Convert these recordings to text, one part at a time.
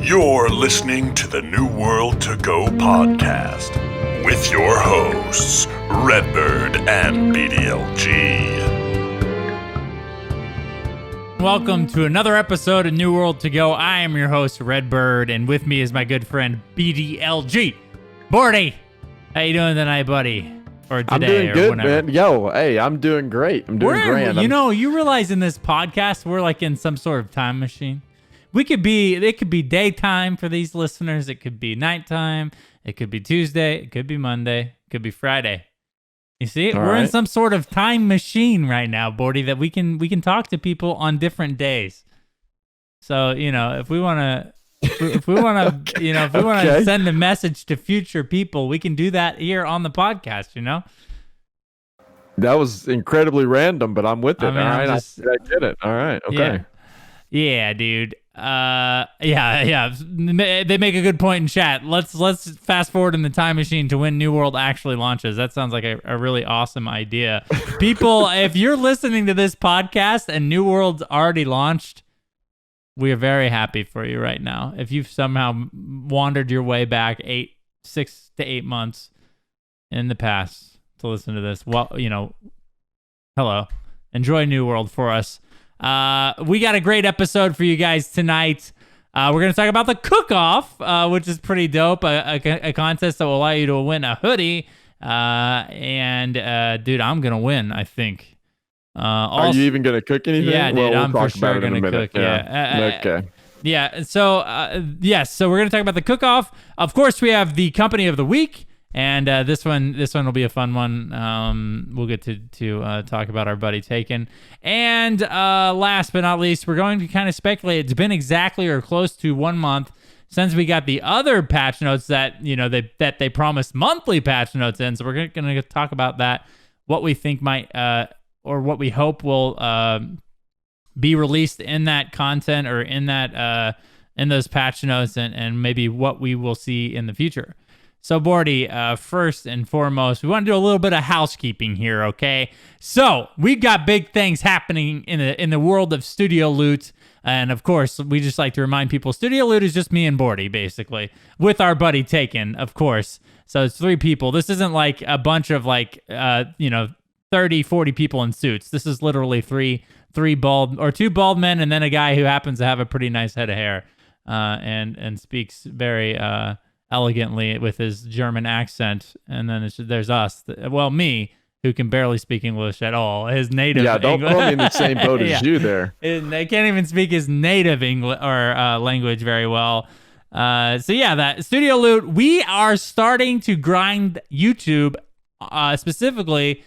You're listening to the New World to Go podcast with your hosts, Redbyrd and BDLG. Welcome to another episode of New World to Go. I am your host, Redbyrd, and with me is my good friend, BDLG. Bordy, how you doing tonight, buddy? Or today, I'm doing or good, whenever. man. Yo, hey, I'm doing great. I'm doing grand. You realize in this podcast, we're like in some sort of time machine. It could be daytime for these listeners. It could be nighttime. It could be Tuesday. It could be Monday. It could be Friday. You see, we're in some sort of time machine right now, Bordy, that we can talk to people on different days. So, if we want to send a message to future people, we can do that here on the podcast, That was incredibly random, but I'm with it. I mean, all right, I get it. All right, okay. Yeah, dude. Yeah. They make a good point in chat. Let's fast forward in the time machine to when New World actually launches. That sounds like a really awesome idea. People, if you're listening to this podcast and New World's already launched, we are very happy for you right now. If you've somehow wandered your way back 6 to 8 months in the past to listen to this, well, hello. Enjoy New World for us. We got a great episode for you guys tonight. We're going to talk about the Cookoff, which is pretty dope. A contest that will allow you to win a hoodie. Dude, I'm going to win, I think. Are you even going to cook anything? Yeah, dude, we'll I'm for sure going to cook. Yeah. Okay. Yeah. So, so we're going to talk about the Cookoff. Of course, we have the company of the week. And this one will be a fun one. We'll get to talk about our buddy Taken. And last but not least, we're going to kind of speculate. It's been exactly or close to 1 month since we got the other patch notes that they promised monthly patch notes in. So we're going to talk about that, what we think might or what we hope will be released in that content or in that in those patch notes, and maybe what we will see in the future. So, Bordy, first and foremost, we want to do a little bit of housekeeping here, okay? So, we've got big things happening in the world of Studio Loot, and of course, we just like to remind people, Studio Loot is just me and Bordy, basically, with our buddy Taken, of course. So, it's 3 people. This isn't like a bunch of 30, 40 people in suits. This is literally 2 bald men, and then a guy who happens to have a pretty nice head of hair, and speaks very elegantly with his German accent, and then there's us. Me, who can barely speak English at all. His native don't English. throw me in the same boat as you there. They can't even speak his native English or language very well. That Studio Loot. We are starting to grind YouTube specifically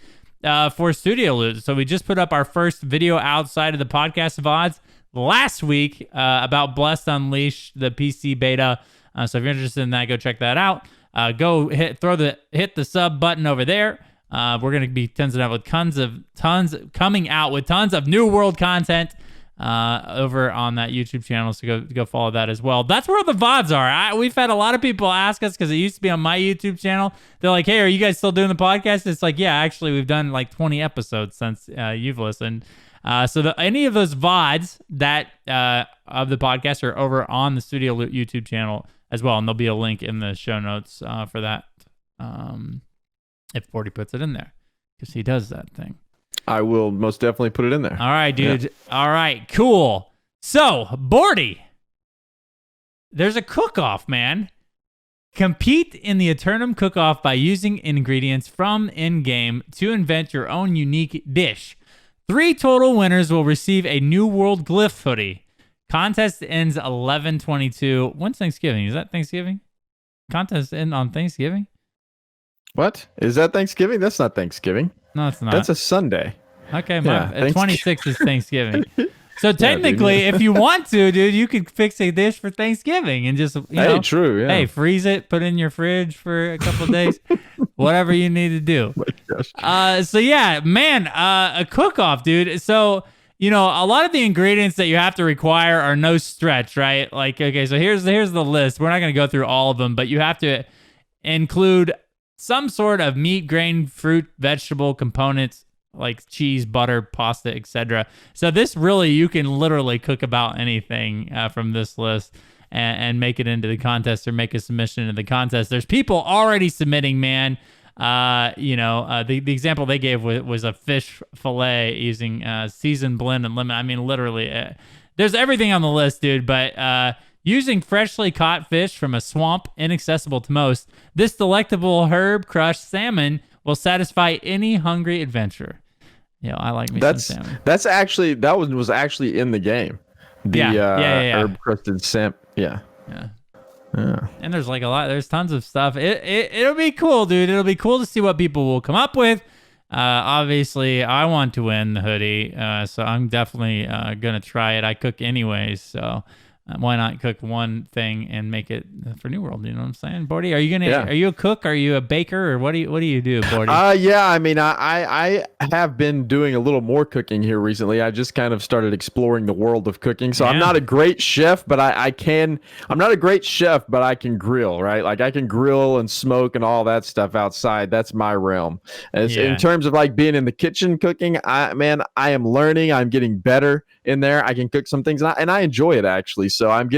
for Studio Loot. So we just put up our first video outside of the podcast VODs last week about Blessed Unleashed, the PC beta. So if you're interested in that, go check that out. Go hit the sub button over there. We're going to be coming out with tons of New World content over on that YouTube channel. So go follow that as well. That's where the VODs are. We've had a lot of people ask us because it used to be on my YouTube channel. They're like, "Hey, are you guys still doing the podcast?" It's like, yeah, actually, we've done like 20 episodes since you've listened. So any of those VODs that of the podcast are over on the Studio Loot YouTube channel as well, and there'll be a link in the show notes for that if Forty puts it in there, because he does that thing. I will most definitely put it in there. All right, dude. Yeah. All right, cool. So, Bordy, there's a cook-off, man. Compete in the Aeternum Cookoff by using ingredients from in-game to invent your own unique dish. 3 total winners will receive a New World Glyph hoodie. Contest ends 11/22. When's Thanksgiving? Is that Thanksgiving? Contest end on Thanksgiving? What? Is that Thanksgiving? That's not Thanksgiving. No, it's not. That's a Sunday. Okay, 26th is Thanksgiving. So technically, if you want to, dude, you could fix a dish for Thanksgiving and just, true, yeah. Hey, freeze it, put it in your fridge for a couple of days, whatever you need to do. A cook-off, dude. So, a lot of the ingredients that you have to require are no stretch, right? Like, okay, so here's the list. We're not going to go through all of them, but you have to include some sort of meat, grain, fruit, vegetable components, like cheese, butter, pasta, etc. So this really, you can literally cook about anything from this list and make it into the contest or make a submission into the contest. There's people already submitting, man. The example they gave was a fish fillet using seasoned blend and lemon. I mean, literally, there's everything on the list, dude. But using freshly caught fish from a swamp inaccessible to most, this delectable herb crushed salmon will satisfy any hungry adventurer. I like me some salmon. That was actually in the game. The herb crusted salmon. Yeah. And there's like there's tons of stuff. It'll be cool, dude. It'll be cool to see what people will come up with. Obviously, I want to win the hoodie, so I'm definitely gonna try it. I cook anyways, so why not cook one thing and make it for New World? You know what I'm saying, Bordy? Are you a cook? Are you a baker, or what do you do, Bordy? Yeah. I mean, I have been doing a little more cooking here recently. I just kind of started exploring the world of cooking. So I'm not a great chef, but I'm not a great chef, but I can grill, right? Like I can grill and smoke and all that stuff outside. That's my realm. In terms of like being in the kitchen cooking, I am learning. I'm getting better in there. I can cook some things and I enjoy it actually. So I'm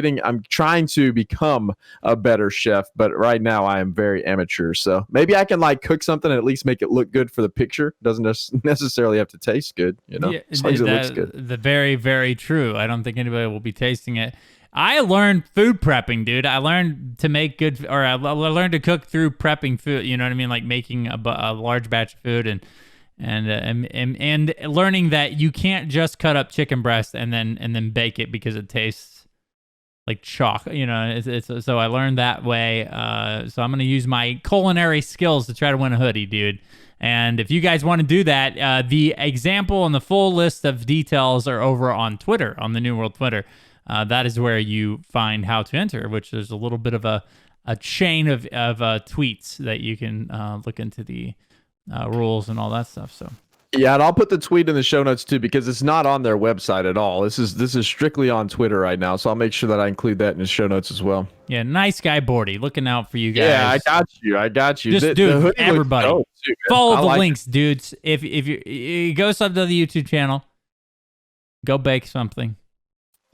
trying to become a better chef, but right now I am very amateur. So maybe I can like cook something and at least make it look good for the picture. Doesn't necessarily have to taste good, as long as it looks good. The very, very true. I don't think anybody will be tasting it. I learned food prepping, dude. I learned to make I learned to cook through prepping food. You know what I mean? Like making a large batch of food and learning that you can't just cut up chicken breast and then bake it because it tastes like chalk. So I learned that way. So I'm gonna use my culinary skills to try to win a hoodie, dude. And if you guys want to do that, the example and the full list of details are over on Twitter, on the New World Twitter. That is where you find how to enter, which is a little bit of a chain of tweets that you can look into the rules and all that stuff. So yeah, and I'll put the tweet in the show notes too, because it's not on their website at all. This is strictly on Twitter right now, so I'll make sure that I include that in the show notes as well. Yeah, nice guy, Bordy, looking out for you guys. Yeah, I got you. Just dude, everybody, follow the links, dudes. If you go sub to the YouTube channel, go bake something.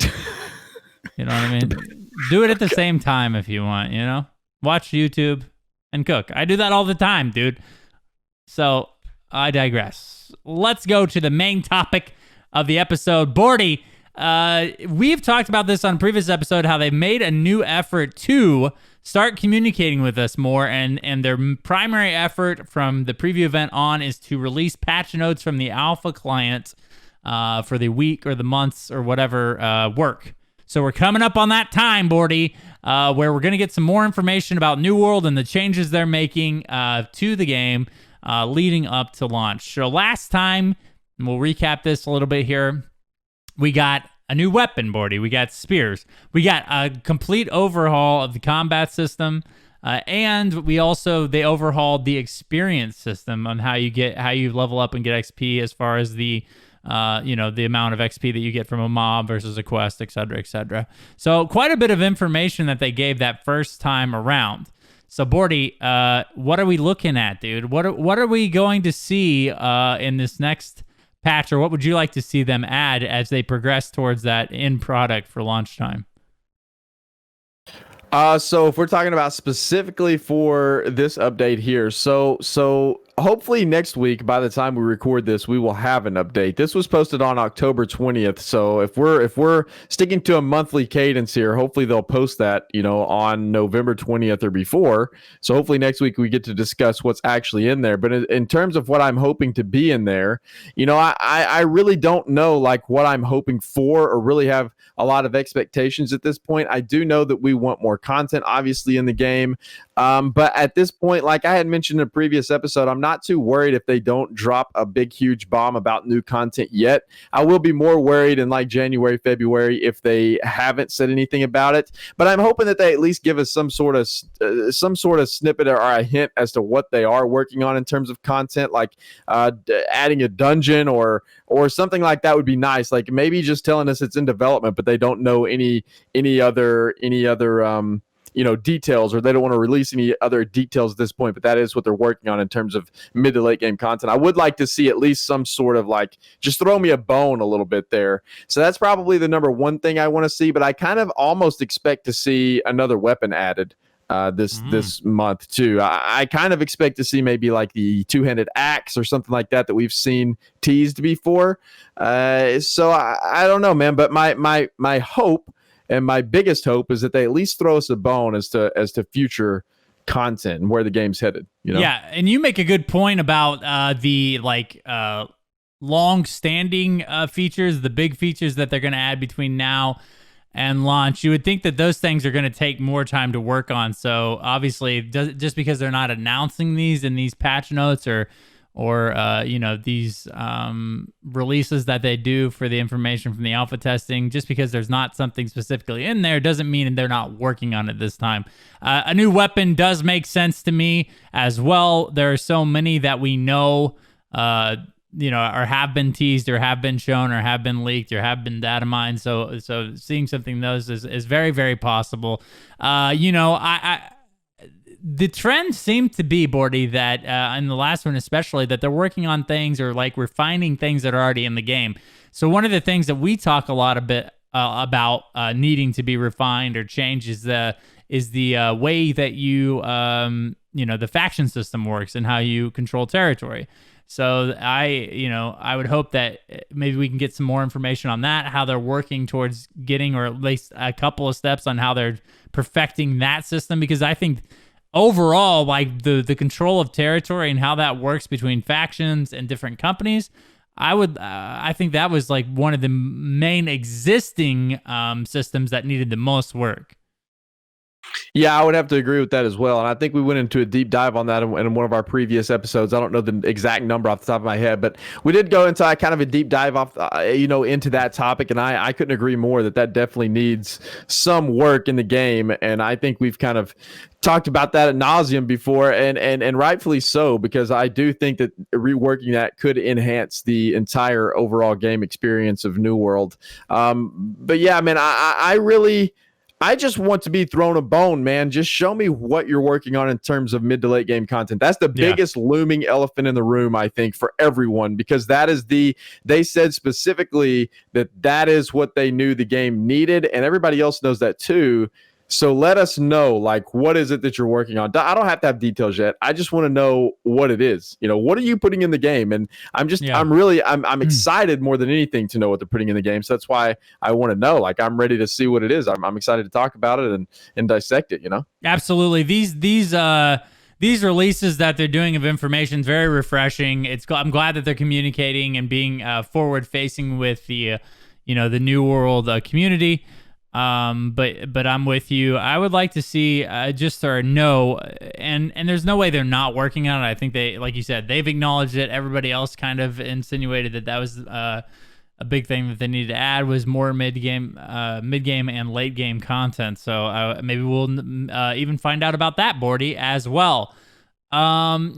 You know what I mean? Do it at the same time if you want. Watch YouTube and cook. I do that all the time, dude. So I digress. Let's go to the main topic of the episode. Bordy, we've talked about this on a previous episode, how they've made a new effort to start communicating with us more, and their primary effort from the preview event on is to release patch notes from the alpha client for the week or the months or whatever work. So we're coming up on that time, Bordy, where we're going to get some more information about New World and the changes they're making to the game leading up to launch. So last time, and we'll recap this a little bit here, we got a new weapon, Bordy. We got spears. We got a complete overhaul of the combat system, and they overhauled the experience system on how you level up and get XP, as far as the amount of XP that you get from a mob versus a quest, et cetera, et cetera. So quite a bit of information that they gave that first time around. So Bordy, what are we looking at, dude? What are we going to see in this next patch, or what would you like to see them add as they progress towards that end product for launch time? So if we're talking about specifically for this update here, so hopefully next week, by the time we record this, we will have an update. This was posted on October 20th. So if we're sticking to a monthly cadence here, hopefully they'll post that, on November 20th or before. So hopefully next week we get to discuss what's actually in there. But in terms of what I'm hoping to be in there, I really don't know like what I'm hoping for, or really have a lot of expectations at this point. I do know that we want more content, obviously, in the game. But at this point, like I had mentioned in a previous episode, I'm not too worried if they don't drop a big, huge bomb about new content yet. I will be more worried in like January, February if they haven't said anything about it. But I'm hoping that they at least give us some sort of snippet or a hint as to what they are working on in terms of content, like adding a dungeon or something like that would be nice. Like maybe just telling us it's in development, but they don't know any other details, or they don't want to release any other details at this point, but that is what they're working on in terms of mid to late game content. I would like to see at least some sort of just throw me a bone a little bit there. So that's probably the number one thing I want to see, but I kind of almost expect to see another weapon added this month too. I kind of expect to see maybe the two-handed axe or something like that we've seen teased before. So I don't know, man, but my hope, and my biggest hope, is that they at least throw us a bone as to future content and where the game's headed. Yeah, and you make a good point about the long-standing features, the big features that they're going to add between now and launch. You would think that those things are going to take more time to work on. So obviously, just because they're not announcing these in these patch notes or these releases that they do for the information from the alpha testing, just because there's not something specifically in there doesn't mean they're not working on it this time. A new weapon does make sense to me as well. There are so many that we know or have been teased or have been shown or have been leaked or have been data mined. So seeing something those is very, very possible. The trend seemed to be, Bordy, that in the last one especially, that they're working on things or refining things that are already in the game. So one of the things that we talk a lot about needing to be refined or changed is the way that you the faction system works and how you control territory. So I would hope that maybe we can get some more information on that, how they're working towards getting, or at least a couple of steps on how they're perfecting that system, because I think overall, the control of territory and how that works between factions and different companies, I think that was one of the main existing systems that needed the most work. Yeah, I would have to agree with that as well. And I think we went into a deep dive on that in one of our previous episodes. I don't know the exact number off the top of my head, but we did go into kind of a deep dive into that topic. And I couldn't agree more that definitely needs some work in the game. And I think we've kind of talked about that ad nauseum before, and rightfully so, because I do think that reworking that could enhance the entire overall game experience of New World. But yeah, man, I just want to be thrown a bone, man. Just show me what you're working on in terms of mid to late game content. That's the biggest looming elephant in the room, I think, for everyone, because that is they said specifically that is what they knew the game needed, and everybody else knows that too. So let us know, what is it that you're working on? I don't have to have details yet. I just want to know what it is. What are you putting in the game? And I'm excited more than anything to know what they're putting in the game. So that's why I want to know. I'm ready to see what it is. I'm excited to talk about it and dissect it. Absolutely. These releases that they're doing of information is very refreshing. I'm glad that they're communicating and being forward facing with the New World community. But I'm with you. I would like to see and there's no way they're not working on it. I think they, like you said, they've acknowledged it. Everybody else kind of insinuated that was a big thing that they needed to add was more mid-game and late-game content. So maybe we'll even find out about that, Bordy, as well. Again,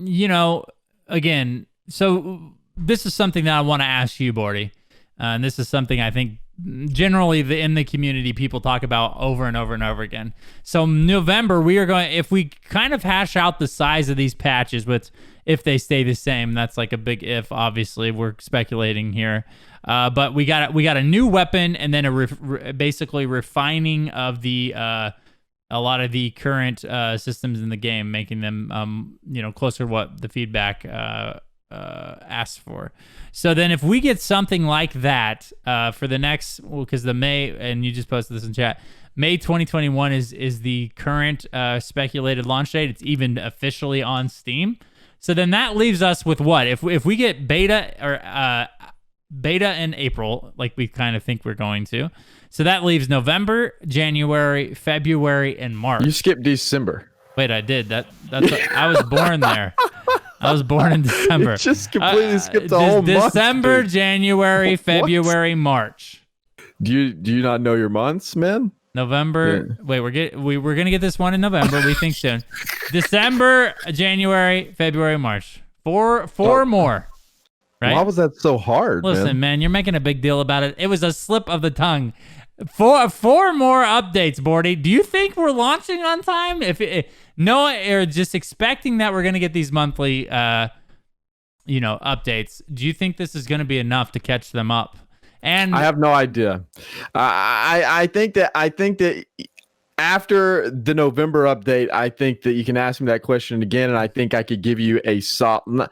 so this is something that I want to ask you, Bordy. And this is something I think generally in the community people talk about over and over and over again. So November, if we kind of hash out the size of these patches, but if they stay the same, that's a big if. Obviously, we're speculating here. But we got a new weapon, and then basically refining of a lot of the current systems in the game, making them closer to what the feedback asked for. So then if we get something like that for the next, because the May, and you just posted this in chat, May 2021 is the current speculated launch date. It's even officially on Steam. So then that leaves us with what? If we get beta in April, like we kind of think we're going to. So that leaves November, January, February, and March. You skipped December. Wait, I did. I was born there. I was born in December. You just completely skipped the whole month. December, January, February, March. Do you not know your months, man? November. Yeah. Wait, we're gonna get this one in November. We think soon. December, January, February, March. Four more. Right? Why was that so hard? Listen, man, you're making a big deal about it. It was a slip of the tongue. Four more updates, Bordy. Do you think we're launching on time? No, or just expecting that we're going to get these monthly, updates. Do you think this is going to be enough to catch them up? And I have no idea. I think that after the November update, I think that you can ask me that question again, and I think I could give you a solid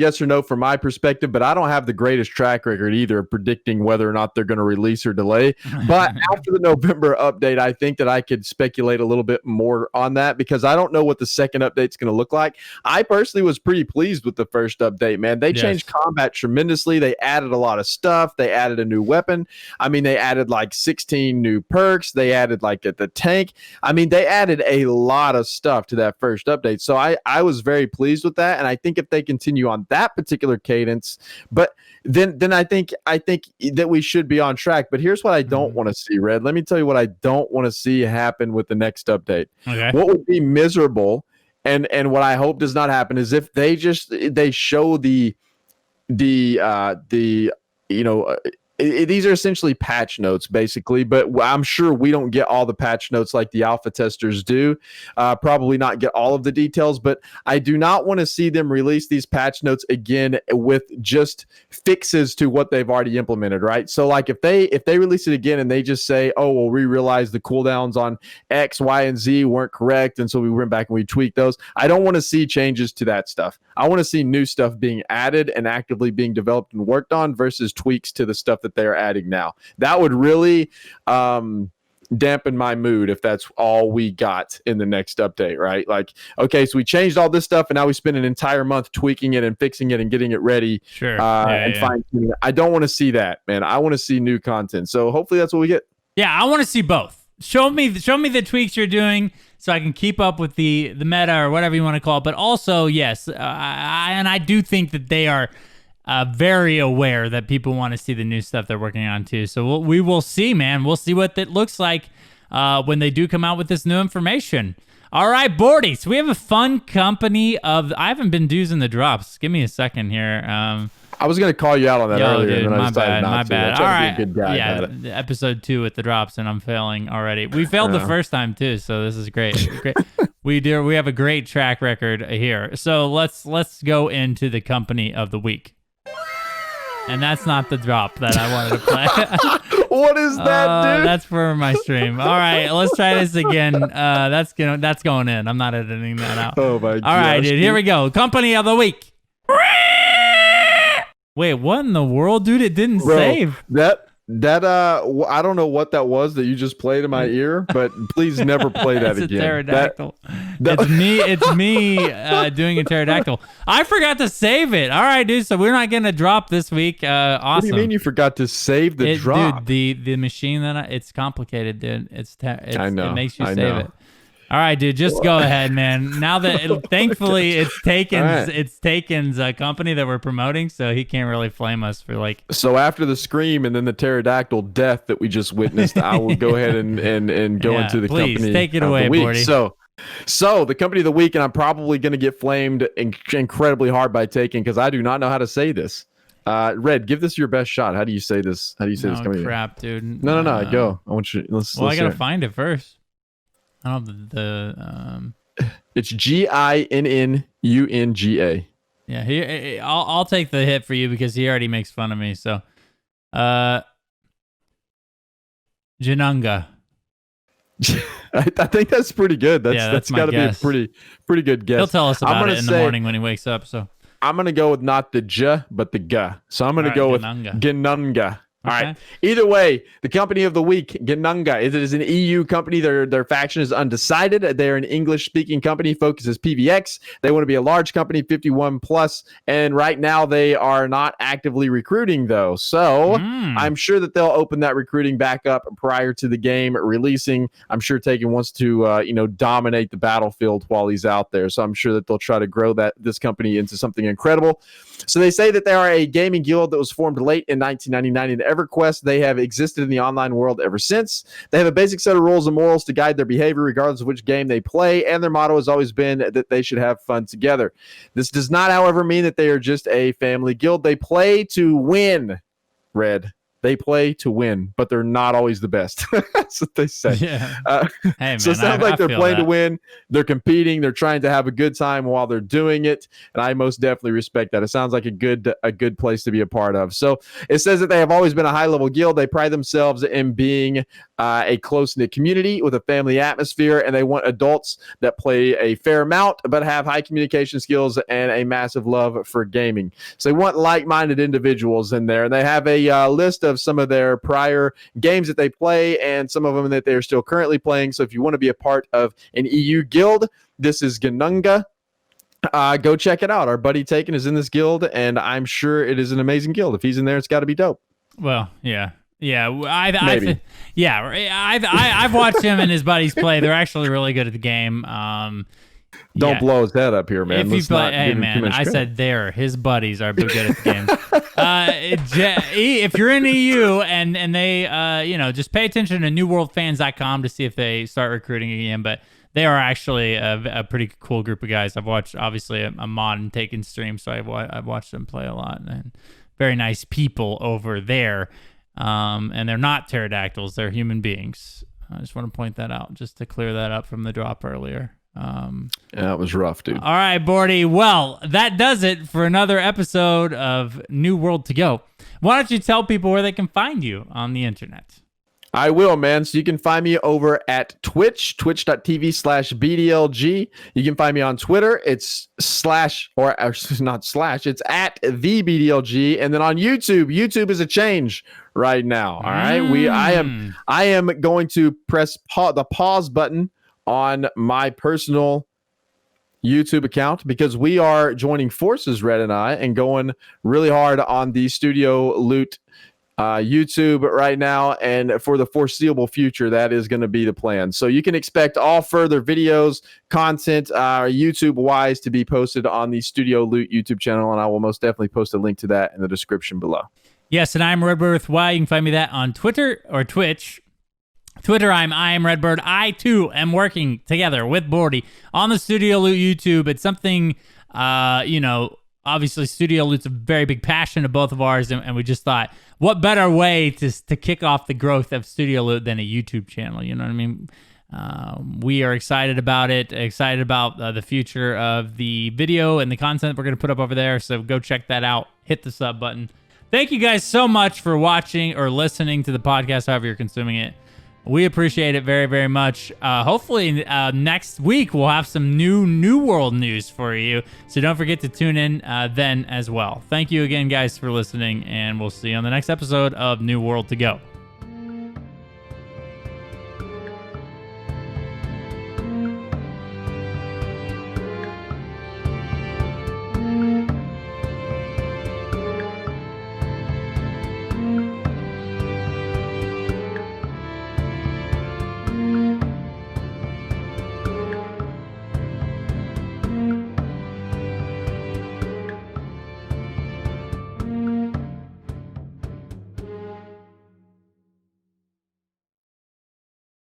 yes or no from my perspective. But I don't have the greatest track record either of predicting whether or not they're going to release or delay. But after the November update, I think that I could speculate a little bit more on that because I don't know what the second update's going to look like. I personally was pretty pleased with the first update, man. They changed combat tremendously. They added a lot of stuff. They added a new weapon. I mean, they added like 16 new perks. They added like at the tank. I mean, they added a lot of stuff to that first update. So I was very pleased with that. And I think if they continue on that particular cadence, but then I think that we should be on track. But here's what I don't want to see, Red. Let me tell you what I don't want to see happen with the next update. Okay. What would be miserable and what I hope does not happen is if they show these are essentially patch notes, basically, but I'm sure we don't get all the patch notes like the alpha testers do. Probably not get all of the details, but I do not want to see them release these patch notes again with just fixes to what they've already implemented, right? So, like if they release it again and they just say, "Oh, well, we realized the cooldowns on X, Y, and Z weren't correct, and so we went back and we tweaked those," I don't want to see changes to that stuff. I want to see new stuff being added and actively being developed and worked on versus tweaks to the stuff that they're adding now. That would really dampen my mood if that's all we got in the next update, right? Like, okay, so we changed all this stuff and now we spend an entire month tweaking it and fixing it and getting it ready. Sure. Fine-tuning it. I don't want to see that, man. I want to see new content. So hopefully that's what we get. Yeah, I want to see both. Show me the tweaks you're doing so I can keep up with the meta or whatever you want to call it. But also, yes, I do think that they are very aware that people want to see the new stuff they're working on too. So we will see, man. We'll see what it looks like when they do come out with this new information. All right, Bordy. So we have a fun company of. I haven't been using the drops. Give me a second here. I was gonna call you out on that earlier. Dude, and then my bad. All right. Good guy episode 2 with the drops, and I'm failing already. We failed the first time too, so this is great. Great. We have a great track record here. So let's go into the company of the week. And that's not the drop that I wanted to play. What is that, dude? That's for my stream. All right, let's try this again. That's going in. I'm not editing that out. Oh my god. All right, dude. Here we go. Company of the week. Wait, what in the world, dude? It didn't save. That I don't know what that was that you just played in my ear, but please never play that again. It's a pterodactyl. It's me doing a pterodactyl. I forgot to save it. All right, dude. So we're not getting a drop this week. Awesome. What do you mean you forgot to save the drop? Dude, the machine it's complicated, dude. I know. It makes you save it. All right, dude, just go ahead, man. Now that thankfully it's Taken's company that we're promoting, so he can't really flame us for like. So after the scream and then the pterodactyl death that we just witnessed, I will go ahead and go into the company. Please take it away, Bordy. So the company of the week, and I'm probably going to get flamed incredibly hard by Taken because I do not know how to say this. Red, give this your best shot. How do you say this? How do you say this company? Crap, dude. No. Go. I want you. Let's I gotta find it first. I don't know It's GINNUNGA. Yeah, I'll take the hit for you because he already makes fun of me. So, Janunga. I think that's pretty good. That's got to be a pretty good guess. He'll tell us about it in the morning when he wakes up. So I'm gonna go with not the J but the G. So I'm gonna go with Ginunga. All right. Either way, the company of the week, Ginunga, it is an EU company. Their faction is undecided. They're an English-speaking company, focuses PvX. They want to be a large company, 51 plus, and right now they are not actively recruiting though. So I'm sure that they'll open that recruiting back up prior to the game releasing. I'm sure Taken wants to dominate the battlefield while he's out there. So I'm sure that they'll try to grow this company into something incredible. So they say that they are a gaming guild that was formed late in 1999 in EverQuest. They have existed in the online world ever since. They have a basic set of rules and morals to guide their behavior regardless of which game they play, and their motto has always been that they should have fun together. This does not, however, mean that they are just a family guild. They play to win, Red. They play to win, but they're not always the best. That's what they say. Yeah. Hey, man, so it sounds like they're feel playing to that. win. They're competing. They're trying to have a good time while they're doing it. And I most definitely respect that. It sounds like a good place to be a part of. So it says that they have always been a high-level guild. They pride themselves in being a close-knit community with a family atmosphere, and they want adults that play a fair amount but have high communication skills and a massive love for gaming. So they want like-minded individuals in there. And they have a list of some of their prior games that they play and some of them that they're still currently playing. So if you want to be a part of an EU guild, this is Gnunga. Go check it out. Our buddy Taken is in this guild, and I'm sure it is an amazing guild. If he's in there, it's got to be dope. Well, yeah. Yeah, I've watched him and his buddies play. They're actually really good at the game. Don't blow his head up here, man. If you play, hey man, I said his buddies are good at the game. If you're in EU and they, just pay attention to newworldfans.com to see if they start recruiting again. But they are actually a pretty cool group of guys. I've watched obviously a mod and Taken stream, so I've watched them play a lot, and very nice people over there. And they're not pterodactyls; they're human beings. I just want to point that out, just to clear that up from the drop earlier. That was rough, dude. All right, Bordy. Well, that does it for another episode of New World to Go. Why don't you tell people where they can find you on the internet? I will, man. So you can find me over at twitch.tv/BDLG. You can find me on Twitter. It's it's at the BDLG. And then on YouTube is a change right now. All right. I am going to press the pause button on my personal YouTube account because we are joining forces, Red and I, and going really hard on the Studio Loot YouTube right now, and for the foreseeable future, that is going to be the plan. So you can expect all further videos, content, YouTube-wise, to be posted on the Studio Loot YouTube channel, and I will most definitely post a link to that in the description below. Yes, and I'm Redbyrd with Y. You can find me that on Twitter or Twitch. Twitter, I am Redbyrd. I, too, am working together with Bordy on the Studio Loot YouTube. It's something, obviously Studio Loot's a very big passion of both of ours, and we just thought, what better way to kick off the growth of Studio Loot than a YouTube channel? You know what I mean? We are excited about it, excited about the future of the video and the content we're going to put up over there, so go check that out. Hit the sub button. Thank you guys so much for watching or listening to the podcast, however you're consuming it. We appreciate it very, very much. Hopefully, next week we'll have some new world news for you. So don't forget to tune in then as well. Thank you again, guys, for listening, and we'll see you on the next episode of New World to Go.